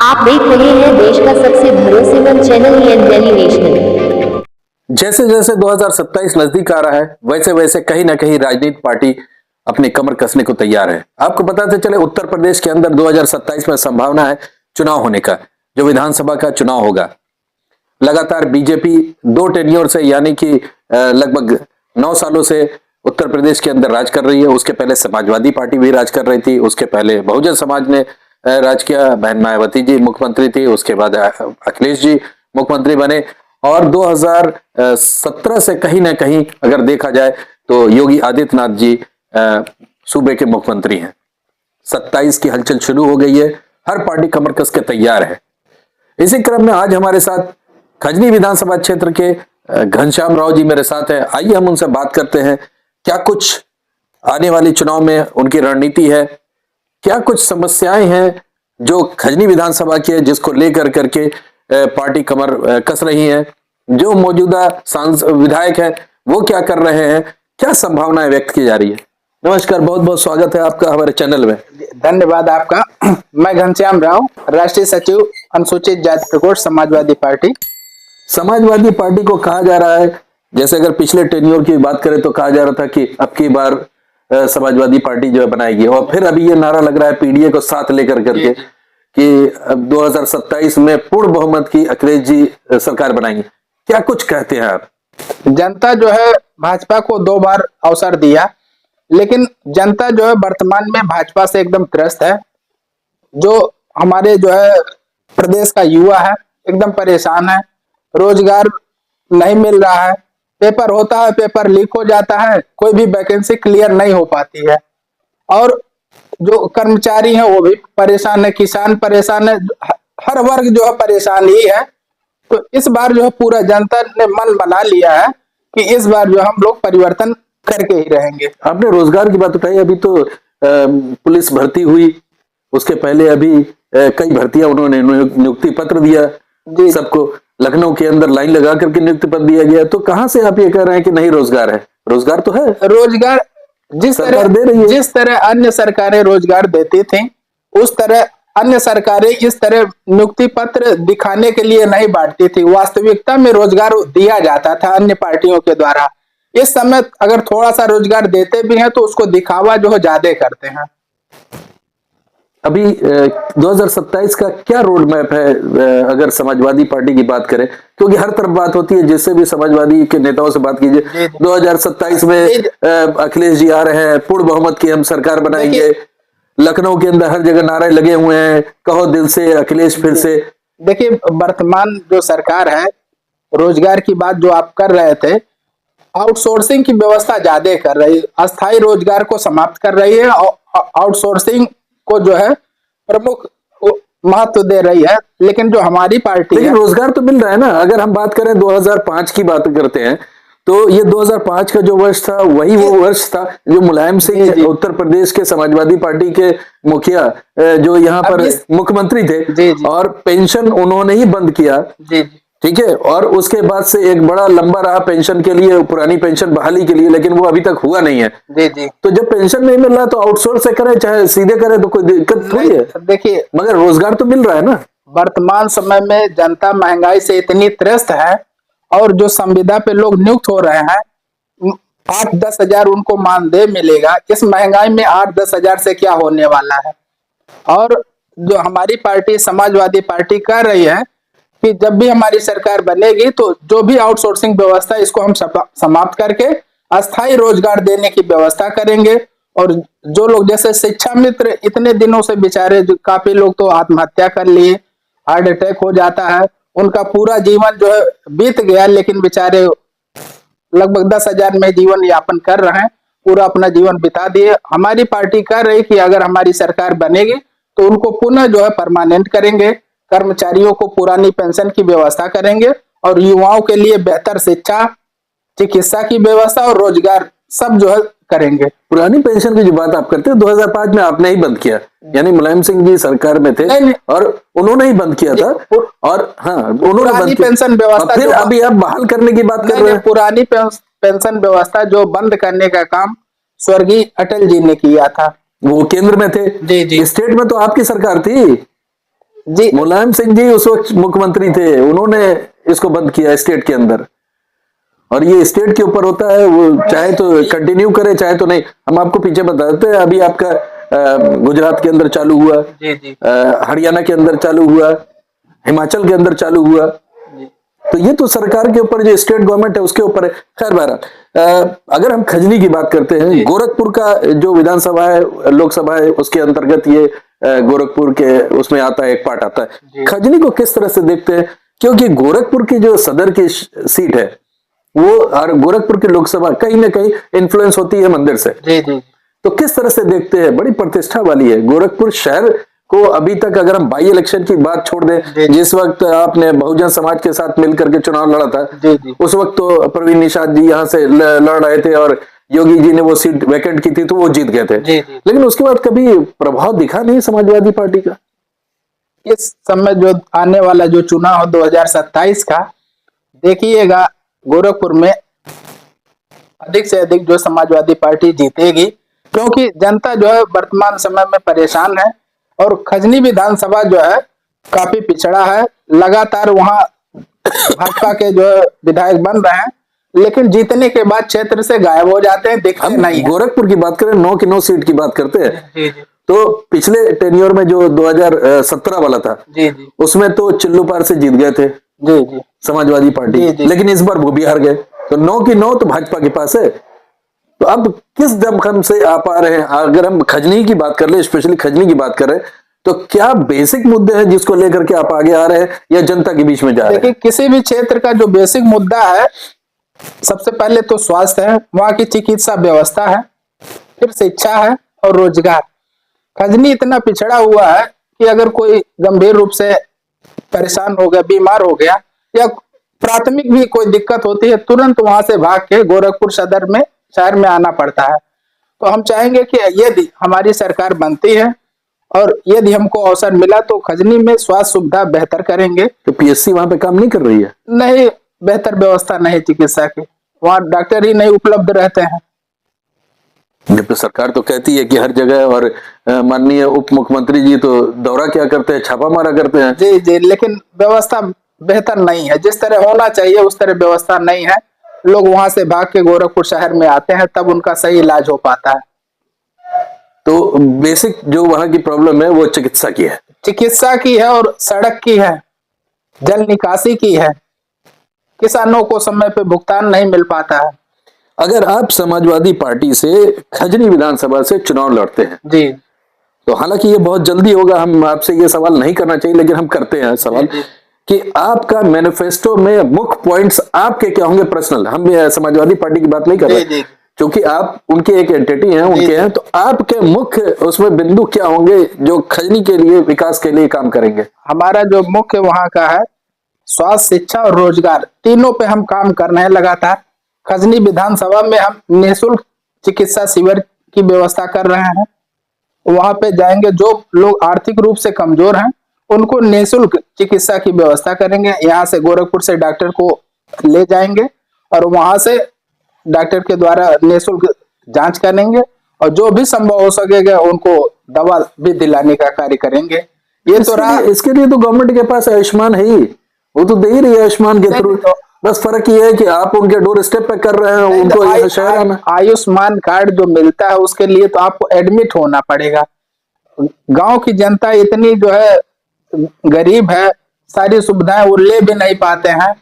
आप देख रहे हैं देश का सबसे भरोसेमंद चैनल दिल्ली नेशनल। जैसे जैसे 2027 नजदीक आ रहा है वैसे वैसे कहीं ना कहीं राजनीतिक पार्टी अपनी कमर कसने को तैयार है। आपको बताते चले उत्तर प्रदेश के अंदर 2027 में संभावना है चुनाव होने का, जो विधानसभा का चुनाव होगा। लगातार बीजेपी 2 टेन्योर से यानी कि लगभग 9 सालों से उत्तर प्रदेश के अंदर राज कर रही है। उसके पहले समाजवादी पार्टी भी राज कर रही थी, उसके पहले बहुजन समाज ने राज किया, बहन मायावती जी मुख्यमंत्री थी, उसके बाद अखिलेश जी मुख्यमंत्री बने। और 2017 से कहीं ना कहीं अगर देखा जाए तो योगी आदित्यनाथ जी सूबे के मुख्यमंत्री हैं। 27 की हलचल शुरू हो गई है, हर पार्टी कमर कस के तैयार है। इसी क्रम में आज हमारे साथ खजनी विधानसभा क्षेत्र के घनश्याम राव जी मेरे साथ हैं। आइए हम उनसे बात करते हैं, क्या कुछ आने वाले चुनाव में उनकी रणनीति है, क्या कुछ समस्याएं हैं जो खजनी विधानसभा की है जिसको लेकर करके पार्टी कमर कस रही है, जो मौजूदा विधायक है वो क्या कर रहे हैं, क्या संभावनाएं व्यक्त की जा रही है। नमस्कार, बहुत बहुत स्वागत है आपका हमारे चैनल में। धन्यवाद आपका। मैं घनश्याम राव, राष्ट्रीय सचिव अनुसूचित जाति प्रकोष्ठ समाजवादी पार्टी। समाजवादी पार्टी को कहा जा रहा है, जैसे अगर पिछले टेन्योर की बात करें तो कहा जा रहा था कि अब की बार समाजवादी पार्टी जो है बनाएगी, और फिर अभी ये नारा लग रहा है पीडीए को साथ लेकर करके कि अब 2027 में पूर्ण बहुमत की अखिलेश जी सरकार बनाएंगे। क्या कुछ कहते हैं आप? जनता जो है भाजपा को 2 बार अवसर दिया, लेकिन जनता जो है वर्तमान में भाजपा से एकदम त्रस्त है। जो हमारे जो है प्रदेश का युवा है एकदम परेशान है, रोजगार नहीं मिल रहा है, पेपर होता है पेपर लीक हो जाता है, कोई भी वैकेंसी क्लियर नहीं हो पाती है, और जो कर्मचारी हैं वो भी परेशान है, किसान परेशान है, हर वर्ग जो है परेशान ही है। तो इस बार जो है पूरा जनता ने मन बना लिया है कि इस बार जो हम लोग परिवर्तन करके ही रहेंगे। आपने रोजगार की बात उठाई, अभी तो पुलिस भर्ती हुई, उसके पहले अभी कई भर्तियां उन्होंने नियुक्ति पत्र दिया सबको, लखनऊ के अंदर लाइन लगा करके नियुक्ति पत्र दिया गया। तो कहां से आप ये कह रहे हैं कि नहीं रोजगार है? रोजगार तो है, रोजगार जिस तरह अन्य सरकारें रोजगार देती थी, उस तरह अन्य सरकारें इस तरह नियुक्ति पत्र दिखाने के लिए नहीं बांटती थी। वास्तविकता में रोजगार दिया जाता था अन्य पार्टियों के द्वारा। इस समय अगर थोड़ा सा रोजगार देते भी हैं तो उसको दिखावा जो है ज्यादा करते हैं। अभी 2027 का क्या रोड मैप है अगर समाजवादी पार्टी की बात करें, क्योंकि हर तरफ बात होती है, जिससे भी समाजवादी के नेताओं से बात कीजिए 2027 में अखिलेश जी आ रहे हैं, पूर्ण बहुमत की हम सरकार बनाएंगे, लखनऊ के अंदर हर जगह नारे लगे हुए हैं, कहो दिल से अखिलेश फिर से। देखिए, वर्तमान जो सरकार है, रोजगार की बात जो आप कर रहे थे, आउटसोर्सिंग की व्यवस्था ज्यादा कर रही है, अस्थायी रोजगार को समाप्त कर रही है और आउटसोर्सिंग को जो है प्रमुख महत्व दे रही है। लेकिन जो हमारी पार्टी है, रोजगार तो मिल रहा है ना। अगर हम बात करें 2005 की बात करते हैं तो ये 2005 का जो वर्ष था वही वो वर्ष था जो मुलायम सिंह उत्तर प्रदेश के समाजवादी पार्टी के मुखिया जो यहाँ पर मुख्यमंत्री थे, और पेंशन उन्होंने ही बंद किया। ठीक है, और उसके बाद से एक बड़ा लंबा रहा पेंशन के लिए, पुरानी पेंशन बहाली के लिए, लेकिन वो अभी तक हुआ नहीं है। तो जब पेंशन नहीं मिल रहा तो आउटसोर्स से करें चाहे सीधे करें तो कोई दिक्कत थोड़ी है। देखिए, मगर रोजगार तो मिल रहा है ना। वर्तमान समय में जनता महंगाई से इतनी त्रस्त है, और जो संविदा पे लोग नियुक्त हो रहे हैं 8-10 हजार उनको मानदेय मिलेगा। इस महंगाई में 8-10 हजार से क्या होने वाला है। और जो हमारी पार्टी समाजवादी पार्टी कर रही है कि जब भी हमारी सरकार बनेगी तो जो भी आउटसोर्सिंग व्यवस्था इसको हम समाप्त करके अस्थायी रोजगार देने की व्यवस्था करेंगे। और जो लोग जैसे शिक्षा मित्र इतने दिनों से बेचारे, काफी लोग तो आत्महत्या कर लिए, हार्ट अटैक हो जाता है, उनका पूरा जीवन जो है बीत गया, लेकिन बेचारे लगभग 10 हजार में जीवन यापन कर रहे हैं, पूरा अपना जीवन बिता दिए। हमारी पार्टी कर रही कि अगर हमारी सरकार बनेगी तो उनको पुनः जो है परमानेंट करेंगे, कर्मचारियों को पुरानी पेंशन की व्यवस्था करेंगे, और युवाओं के लिए बेहतर शिक्षा, चिकित्सा की व्यवस्था और रोजगार सब जो है करेंगे। पुरानी पेंशन की जो बात आप करते हैं 2005 में आपने ही बंद किया, यानी मुलायम सिंह जी सरकार में थे और उन्होंने ही बंद किया था। और हाँ, उन्होंने बंद पेंशन व्यवस्था, फिर अभी आप बहाल करने की बात कर रहे हैं। पुरानी पेंशन व्यवस्था जो बंद करने का काम स्वर्गीय अटल जी ने किया था। वो केंद्र में थे। जी, जी। स्टेट में तो आपकी सरकार थी जी। मुलायम सिंह जी उस वक्त मुख्यमंत्री थे, उन्होंने इसको बंद किया स्टेट के अंदर। और ये स्टेट के ऊपर होता है, वो चाहे तो कंटिन्यू करे चाहे तो नहीं। हम आपको पीछे बता देते हैं, अभी आपका गुजरात के अंदर चालू हुआ, जी, जी। हरियाणा के अंदर चालू हुआ, हिमाचल के अंदर चालू हुआ। जी। तो ये तो सरकार के ऊपर, जो स्टेट गवर्नमेंट है उसके ऊपर है। खैर बहरहाल, अगर हम खजनी की बात करते हैं, गोरखपुर का जो विधानसभा है, लोकसभा है, उसके अंतर्गत ये गोरखपुर के उसमें आता है, एक पार्ट आता है। खजनी को किस तरह से देखते हैं, क्योंकि गोरखपुर की जो सदर की सीट है वो और गोरखपुर की लोकसभा कहीं ना कहीं इन्फ्लुएंस होती है मंदिर से। जी, जी। तो किस तरह से देखते हैं, बड़ी प्रतिष्ठा वाली है गोरखपुर शहर को। अभी तक अगर हम बाई इलेक्शन की बात छोड़ दें, जिस वक्त आपने बहुजन समाज के साथ मिलकर के चुनाव लड़ा था, जी, जी। उस वक्त तो प्रवीण निषाद जी यहाँ से लड़ रहे थे और योगी जी ने वो सीट वैकेंट की थी तो वो जीत गए थे। जी, जी। लेकिन उसके बाद कभी प्रभाव दिखा नहीं समाजवादी पार्टी का। इस समय जो आने वाला जो चुनाव है 2027 का, देखिएगा गोरखपुर में अधिक से अधिक जो समाजवादी पार्टी जीतेगी, क्योंकि जनता जो है वर्तमान समय में परेशान है और खजनी विधानसभा जो है काफी पिछड़ा है। लगातार वहां भाजपा के जो है विधायक बन रहे हैं, लेकिन जीतने के बाद क्षेत्र से गायब हो जाते हैं, दिखते हम नहीं है। गोरखपुर की बात करें, 9 की 9 सीट की बात करते हैं, जी, जी। तो पिछले टेन्योर में जो 2017 वाला था, जी, जी। उसमें तो चिल्लू पार से जीत गए थे जी, जी। समाजवादी पार्टी, जी, जी। लेकिन इस बार वो भी हार गए। तो 9 की 9 तो भाजपा के पास है। तो अब किस दमखम से आप आ रहे हैं? अगर हम खजनी की बात कर ले, स्पेशली खजनी की बात कर रहे हैं, तो क्या बेसिक मुद्दे हैं जिसको लेकर के आप आगे आ रहे हैं या जनता के बीच में जा रहे हैं? देखिए, किसी भी क्षेत्र का जो बेसिक मुद्दा है, सबसे पहले तो स्वास्थ्य है, वहाँ की चिकित्सा व्यवस्था है, फिर शिक्षा है और रोजगार। खजनी इतना पिछड़ा हुआ है कि अगर कोई गंभीर रूप से परेशान हो गया, बीमार हो गया या प्राथमिक भी कोई दिक्कत होती है, तुरंत वहां से भाग के गोरखपुर सदर में शहर में आना पड़ता है। तो हम चाहेंगे कि यदि हमारी सरकार बनती है और यदि हमको अवसर मिला तो खजनी में स्वास्थ्य सुविधा बेहतर करेंगे। तो पीएससी वहां पे काम नहीं कर रही है? नहीं, बेहतर व्यवस्था नहीं चिकित्सा की, वहाँ डॉक्टर ही नहीं उपलब्ध रहते हैं। जब तो सरकार तो कहती है कि हर जगह, और माननीय उप मुख्यमंत्री जी तो दौरा क्या करते हैं, छापा मारा करते हैं। जी, जी। लेकिन व्यवस्था बेहतर नहीं है, जिस तरह होना चाहिए उस तरह व्यवस्था नहीं है। लोग वहां से भाग के गोरखपुर शहर में आते हैं, तब उनका सही इलाज हो पाता है। तो बेसिक जो वहां की प्रॉब्लम है वो चिकित्सा की है। चिकित्सा की है और सड़क की है, जल निकासी की है, किसानों को समय पे भुगतान नहीं मिल पाता है। अगर आप समाजवादी पार्टी से खजनी विधानसभा से चुनाव लड़ते हैं, जी, तो हालांकि ये बहुत जल्दी होगा, हम आपसे ये सवाल नहीं करना चाहिए लेकिन हम करते हैं सवाल कि आपका मैनिफेस्टो में मुख्य पॉइंट्स आपके क्या होंगे पर्सनल। हम समाजवादी पार्टी की बात नहीं कर रहे, क्योंकि आप उनके एक एंटिटी हैं, उनके हैं, तो आपके मुख्य उसमें बिंदु क्या होंगे जो खजनी के लिए, विकास के लिए काम करेंगे? हमारा जो मुख्य वहां का है स्वास्थ्य, शिक्षा और रोजगार, तीनों पे हम काम कर रहे हैं लगातार। खजनी विधानसभा में हम निःशुल्क चिकित्सा शिविर की व्यवस्था कर रहे हैं। वहां पे जाएंगे, जो लोग आर्थिक रूप से कमजोर हैं उनको निःशुल्क चिकित्सा की व्यवस्था करेंगे। यहाँ से गोरखपुर से डॉक्टर को ले जाएंगे और वहां से डॉक्टर के द्वारा निःशुल्क जांच करेंगे और जो भी संभव हो सकेगा उनको दवा भी दिलाने का कार्य करेंगे। ये तो रहा। इसके लिए तो गवर्नमेंट के पास आयुष्मान है ही, वो तो दे ही रही है आयुष्मान के थ्रू। बस फर्क ये है कि आप उनके डोर स्टेप पे कर रहे हैं, उनको शहर आना। आयुष्मान कार्ड जो मिलता है उसके लिए तो आपको एडमिट होना पड़ेगा। गांव की जनता इतनी जो है गरीब है, सारी सुविधाएं वो ले भी नहीं पाते हैं,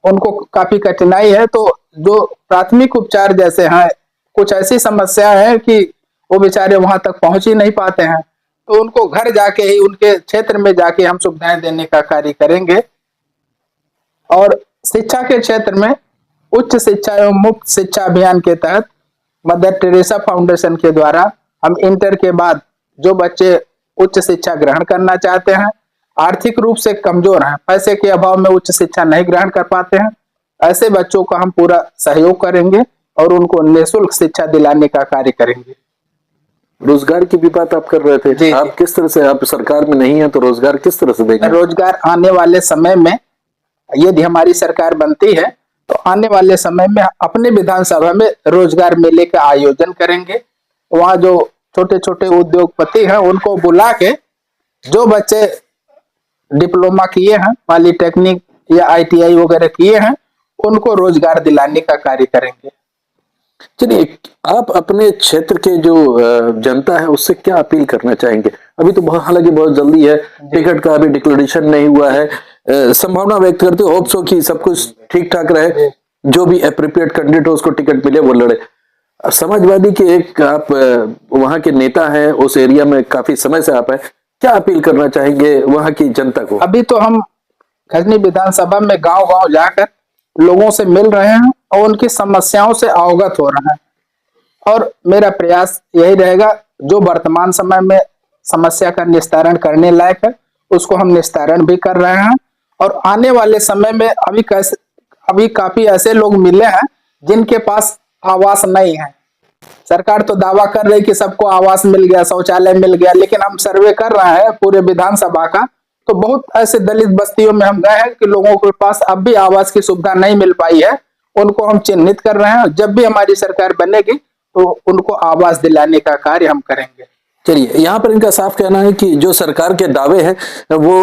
उनको काफी कठिनाई है। तो जो प्राथमिक उपचार जैसे हैं, कुछ ऐसी समस्या है कि वो बेचारे वहां तक पहुंच ही नहीं पाते हैं, तो उनको घर जाके ही, उनके क्षेत्र में जाके हम सुविधाएं देने का कार्य करेंगे। और शिक्षा के क्षेत्र में उच्च शिक्षा एवं मुफ्त शिक्षा अभियान के तहत मदर टेरेसा फाउंडेशन के द्वारा हम इंटर के बाद जो बच्चे उच्च शिक्षा ग्रहण करना चाहते हैं, आर्थिक रूप से कमजोर हैं, पैसे के अभाव में उच्च शिक्षा नहीं ग्रहण कर पाते हैं, ऐसे बच्चों का हम पूरा सहयोग करेंगे और उनको निःशुल्क शिक्षा दिलाने का कार्य करेंगे। रोजगार की भी बात आप कर रहे थे, जी, आप किस तरह से, आप सरकार में नहीं है तो रोजगार किस तरह से देंगे? रोजगार आने वाले समय में यदि हमारी सरकार बनती है तो आने वाले समय में अपने विधानसभा में रोजगार मेले का आयोजन करेंगे। वहाँ जो छोटे छोटे उद्योगपति हैं उनको बुला के जो बच्चे डिप्लोमा किए हैं, पॉलिटेक्निक या ITI वगैरह किए हैं, उनको रोजगार दिलाने का कार्य करेंगे। चलिए, आप अपने क्षेत्र के जो जनता है उससे क्या अपील करना चाहेंगे? अभी तो हालांकि बहुत जल्दी है, टिकट का अभी डिक्लेरेशन नहीं हुआ है, संभावना व्यक्त करते हो, होप सो कि सब कुछ ठीक ठाक रहे, जो भी एप्रोप्रिएट कैंडिडेट हो उसको टिकट मिले, वो लड़े। समाजवादी के एक आप वहां के नेता हैं, उस एरिया में काफी समय से आप हैं, क्या अपील करना चाहेंगे वहां की जनता को? अभी तो हम खजनी विधानसभा में गांव गांव जाकर लोगों से मिल रहे हैं और उनकी समस्याओं से अवगत हो रहे हैं, और मेरा प्रयास यही रहेगा जो वर्तमान समय में समस्या का निस्तारण करने लायक है उसको हम निस्तारण भी कर रहे हैं। और आने वाले समय में अभी काफी ऐसे लोग मिले हैं जिनके पास आवास नहीं है। सरकार तो दावा कर रही कि सबको आवास मिल गया, शौचालय मिल गया, लेकिन हम सर्वे कर रहे हैं पूरे विधानसभा का, तो बहुत ऐसे दलित बस्तियों में हम गए हैं कि लोगों के पास अब भी आवास की सुविधा नहीं मिल पाई है। उनको हम चिन्हित कर रहे हैं, जब भी हमारी सरकार बनेगी तो उनको आवास दिलाने का कार्य हम करेंगे। चलिए, यहाँ पर इनका साफ कहना है कि जो सरकार के दावे हैं वो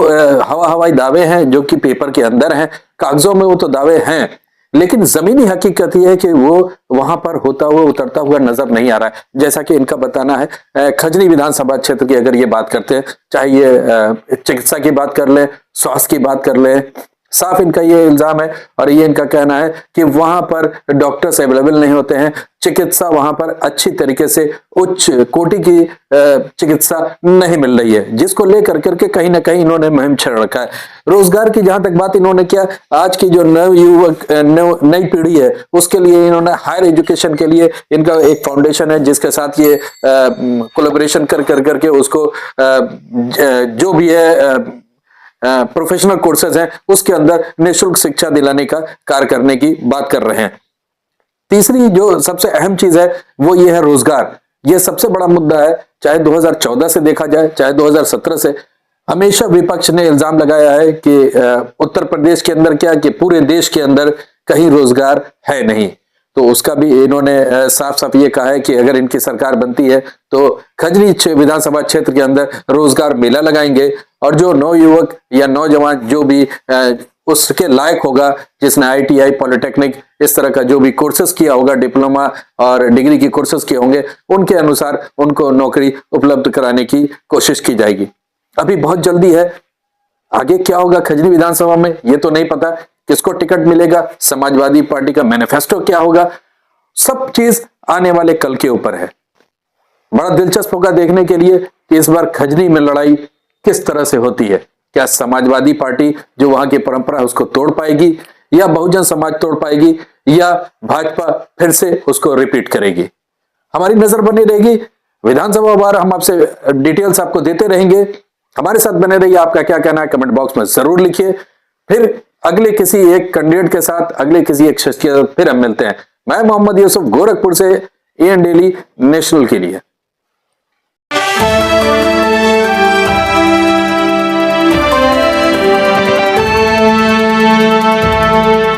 हवाई दावे हैं, जो कि पेपर के अंदर हैं, कागजों में वो तो दावे हैं, लेकिन जमीनी हकीकत यह है कि वो वहां पर होता हुआ उतरता हुआ नजर नहीं आ रहा है। जैसा कि इनका बताना है, खजनी विधानसभा क्षेत्र की अगर ये बात करते हैं, चाहे ये चिकित्सा की बात कर ले, स्वास्थ्य की बात कर ले, साफ इनका ये इल्जाम है और ये इनका कहना है कि वहां पर डॉक्टर्स अवेलेबल नहीं होते हैं, चिकित्सा वहां पर अच्छी तरीके से उच्च कोटि की चिकित्सा नहीं मिल रही है, जिसको लेकर करके कहीं ना कहीं इन्होंने मुहिम छेड़ रखा है। रोजगार की जहां तक बात इन्होंने किया, आज की जो नई पीढ़ी है उसके लिए इन्होंने हायर एजुकेशन के लिए इनका एक फाउंडेशन है, जिसके साथ ये कोलैबोरेशन कर करके उसको जो भी है प्रोफेशनल कोर्सेज हैं उसके अंदर निःशुल्क शिक्षा दिलाने का कार्य करने की बात कर रहे हैं। तीसरी जो सबसे अहम चीज है वो ये है रोजगार। ये सबसे बड़ा मुद्दा है, चाहे 2014 से देखा जाए चाहे 2017 से, हमेशा विपक्ष ने इल्जाम लगाया है कि उत्तर प्रदेश के अंदर क्या कि पूरे देश के अंदर कहीं रोजगार है नहीं। तो उसका भी इन्होंने साफ साफ ये कहा है कि अगर इनकी सरकार बनती है तो खजनी विधानसभा क्षेत्र के अंदर रोजगार मेला लगाएंगे और जो नवयुवक या नौजवान जो भी उसके लायक होगा, जिसने ITI पॉलिटेक्निक इस तरह का जो भी कोर्सेज किया होगा, डिप्लोमा और डिग्री की कोर्सेज किए होंगे, उनके अनुसार उनको नौकरी उपलब्ध कराने की कोशिश की जाएगी। अभी बहुत जल्दी है, आगे क्या होगा खजनी विधानसभा में ये तो नहीं पता, किसको टिकट मिलेगा, समाजवादी पार्टी का मैनिफेस्टो क्या होगा, सब चीज आने वाले कल के ऊपर है। बड़ा दिलचस्प होगा देखने के लिए कि इस बार खजनी में लड़ाई किस तरह से होती है। क्या समाजवादी पार्टी जो वहां की परंपरा है उसको तोड़ पाएगी, या बहुजन समाज तोड़ पाएगी, या भाजपा फिर से उसको रिपीट करेगी? हमारी नजर बनी रहेगी। विधानसभा बार हम आपसे डिटेल्स आपको देते रहेंगे। हमारे साथ बने रहिए। आपका क्या कहना है कमेंट बॉक्स में जरूर लिखिए। फिर अगले किसी एक कैंडिडेट के साथ, अगले किसी एक शख्स के साथ फिर हम मिलते हैं। मैं मोहम्मद यूसुफ, गोरखपुर से AN डेली नेशनल के लिए।